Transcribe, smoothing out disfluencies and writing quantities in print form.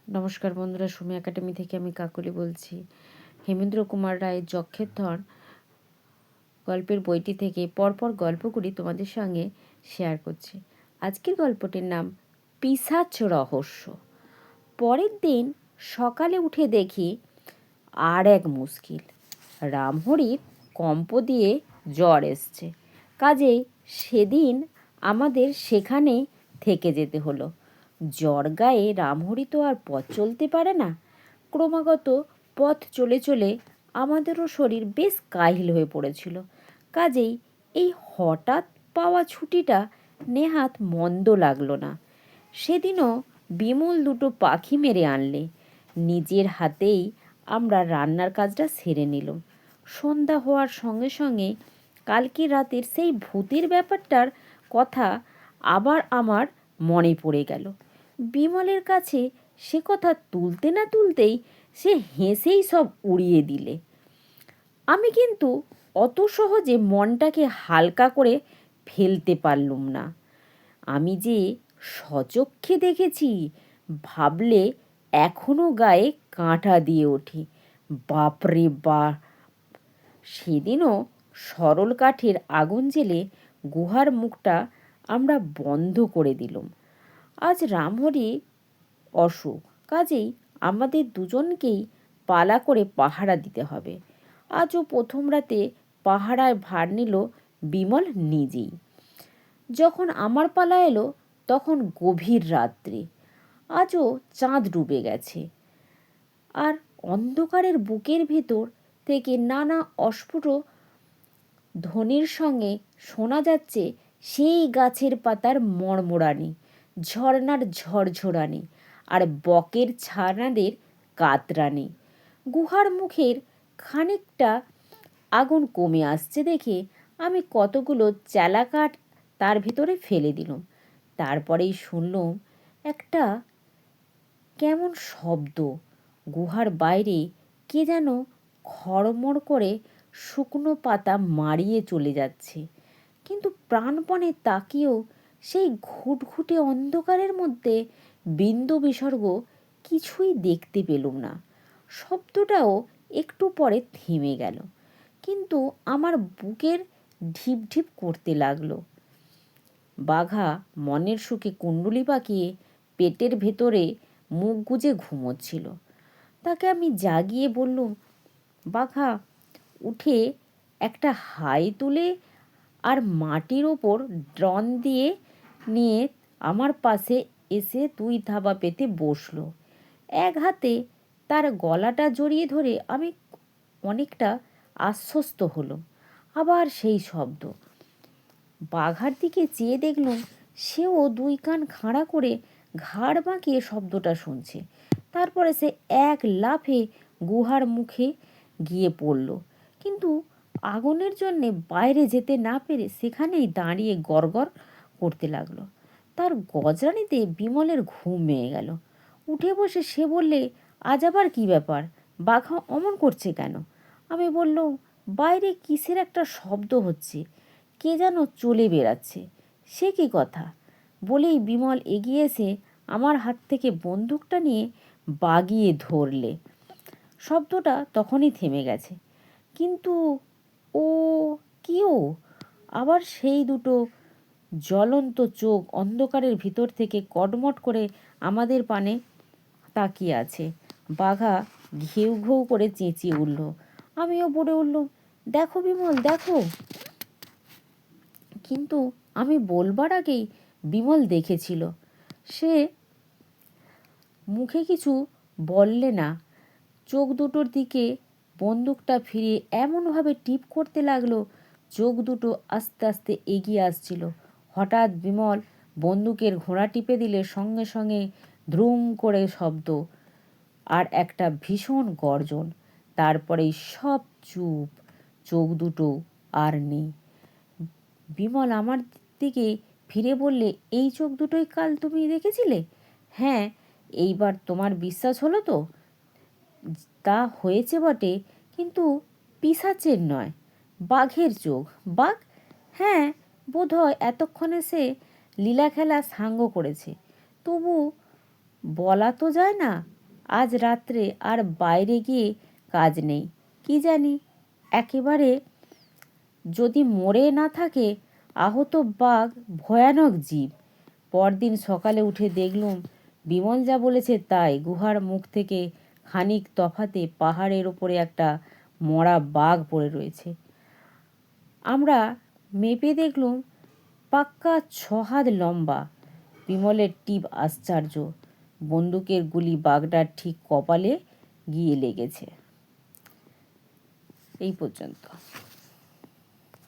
নমস্কার বন্ধুরা, সুমি একাডেমি থেকে আমি কাকলি বলছি। হেমেন্দ্র কুমার রায়ের যক্ষের ধন গল্পের বইটি থেকে পরপর গল্পগুলি তোমাদের সঙ্গে শেয়ার করছি। আজকের গল্পটির নাম পিশাচ রহস্য। পরের দিন সকালে উঠে দেখি আর এক মুশকিল। রামহরির কম্প দিয়ে জ্বর এসছে, কাজেই সেদিন আমাদের সেখানে থেকে যেতে হলো। জ্বর গায়ে রামহরি তো আর পথ চলতে পারে না। ক্রমাগত পথ চলে চলে আমাদেরও শরীর বেশ কাহিল হয়ে পড়েছিল। কাজেই এই হঠাৎ পাওয়া ছুটিটা নেহাত মন্দ লাগলো না। সেদিনও বিমল দুটো পাখি মেরে আনলে। নিজের হাতেই আমরা রান্নার কাজটা সেরে নিলাম। সন্ধ্যা হওয়ার সঙ্গে সঙ্গে কালকে রাতের সেই ভূতের ব্যাপারটার কথা আবার আমার মনে পড়ে গেল। বিমলের কাছে সে কথা তুলতে না তুলতেই সে হেসেই সব উড়িয়ে দিলে। আমি কিন্তু অত সহজে মনটাকে হালকা করে ফেলতে পারলুম না। আমি যে স্বচক্ষে দেখেছি ভাবলে এখনো গায়ে কাঁটা দিয়ে ওঠে। বাপরে বাপ! সেদিনও সরল কাঠের আগুন জ্বেলে গুহার মুখটা আমরা বন্ধ করে দিলুম। আজ রামহরি অসুখ, কাজেই আমাদের দুজনকেই পালা করে পাহারা দিতে হবে। আজও প্রথম রাতে পাহারায় ভার নিল বিমল নিজেই। যখন আমার পালা এলো তখন গভীর রাত্রি। আজও চাঁদ ডুবে গেছে, আর অন্ধকারের বুকের ভেতর থেকে নানা অস্ফুট ধ্বনির সঙ্গে শোনা যাচ্ছে সেই গাছের পাতার মড়মড়ানি, ঝর্নার ঝরঝরানি, আর বকের ছানাদের কাতরানি। গুহার মুখের খানিকটা আগুন কমে আসছে দেখে আমি কতগুলো চেলা কাঠ তার ভিতরে ফেলে দিলাম। তারপরেই শুনলাম একটা কেমন শব্দ। গুহার বাইরে কে যেন খড়মড় করে শুকনো পাতা মারিয়ে চলে যাচ্ছে, কিন্তু প্রাণপণে তাকিয়েও সেই ঘুটঘুটে অন্ধকারের মধ্যে বিন্দু বিসর্গ কিছুই দেখতে পেলুম না। শব্দটাও একটু পরে থেমে গেল, কিন্তু আমার বুকের ঢিপ ঢিপ করতে লাগলো। বাঘা মনের সুখে কুণ্ডুলি পাকিয়ে পেটের ভেতরে মুখ গুজে ঘুমোচ্ছিল। তাকে আমি জাগিয়ে বললুম, বাঘা, উঠে একটা হাই তুলে আর মাটির ওপর ড্রন দিয়ে নিয়ে আমার পাশে এসে দুই ধাবা পেতে বসলো। এক হাতে তার গলাটা জড়িয়ে ধরে আমি অনেকটা আশ্বস্ত হলাম। আবার সেই শব্দ। বাঘার দিকে চেয়ে দেখলুম সেও দুই কান খাড়া করে ঘাড় বাঁকিয়ে শব্দটা শুনছে। তারপরে সে এক লাফে গুহার মুখে গিয়ে পড়ল, কিন্তু আগুনের জন্যে বাইরে যেতে না পেরে সেখানেই দাঁড়িয়ে গড়গড় করতে লাগলো। তার গজরানিতে বিমলের ঘুম ভেঙে গেল। উঠে বসে সে বললে, আজ আবার কী ব্যাপার? বাঘা অমন করছে কেন? আমি বললুম, বাইরে কিসের একটা শব্দ হচ্ছে, কে যেন চলে বেড়াচ্ছে। সে কী কথা? বলেই বিমল এগিয়ে এসে আমার হাত থেকে বন্দুকটা নিয়ে বাগিয়ে ধরলে। শব্দটা তখনই থেমে গেছে, কিন্তু ও কি ও? আবার সেই দুটো জ্বলন্ত চোখ অন্ধকারের ভিতর থেকে কটমট করে আমাদের পানে তাকিয়ে আছে। বাঘা ঘেউ ঘেউ করে চেঁচিয়ে উঠল। আমিও পড়ে উঠলুম, দেখো বিমল, দেখো। কিন্তু আমি বলবার আগেই বিমল দেখেছিল। সে মুখে কিছু বললে না, চোখ দুটোর দিকে বন্দুকটা ফিরিয়ে এমনভাবে টিপ করতে লাগলো চোখ দুটো আস্তে আস্তে এগিয়ে আসছিল। হঠাৎ বিমল বন্দুকের ঘোড়া টিপে দিলে সঙ্গে সঙ্গে ধ্রুম করে শব্দ আর একটা ভীষণ গর্জন। তারপরেই সব চুপ, চোখ দুটো আর নেই। বিমল আমার দিকে ফিরে বললে, এই চোখ দুটোই কাল তুমি দেখেছিলে? হ্যাঁ, এইবার তোমার বিশ্বাস হলো তো? তা হয়েছে বটে, কিন্তু পিশাচের নয়, বাঘের চোখ। বাঘ? হ্যাঁ, বোধ হয় এতক্ষণে সে লীলা খেলা সাঙ্গ করেছে। তবু বলা তো যায় না, আজ রাত্রে আর বাইরে গিয়ে কাজ নেই। কি জানি, একেবারে যদি মরে না থাকে। আহত বাঘ ভয়ানক জীব। পরদিন সকালে উঠে দেখলুম বিমল যা বলেছে তাই। গুহার মুখ থেকে খানিক তফাতে পাহাড়ের ওপরে একটা মরা বাঘ পড়ে রয়েছে। আমরা মেপে দেখলুম পাক্কা 6 হাত লম্বা। বিমলের টিপ আশ্চর্য। বন্দুকের গুলি বাঘটার ঠিক কপালে গিয়ে লেগেছে। এই পর্যন্ত।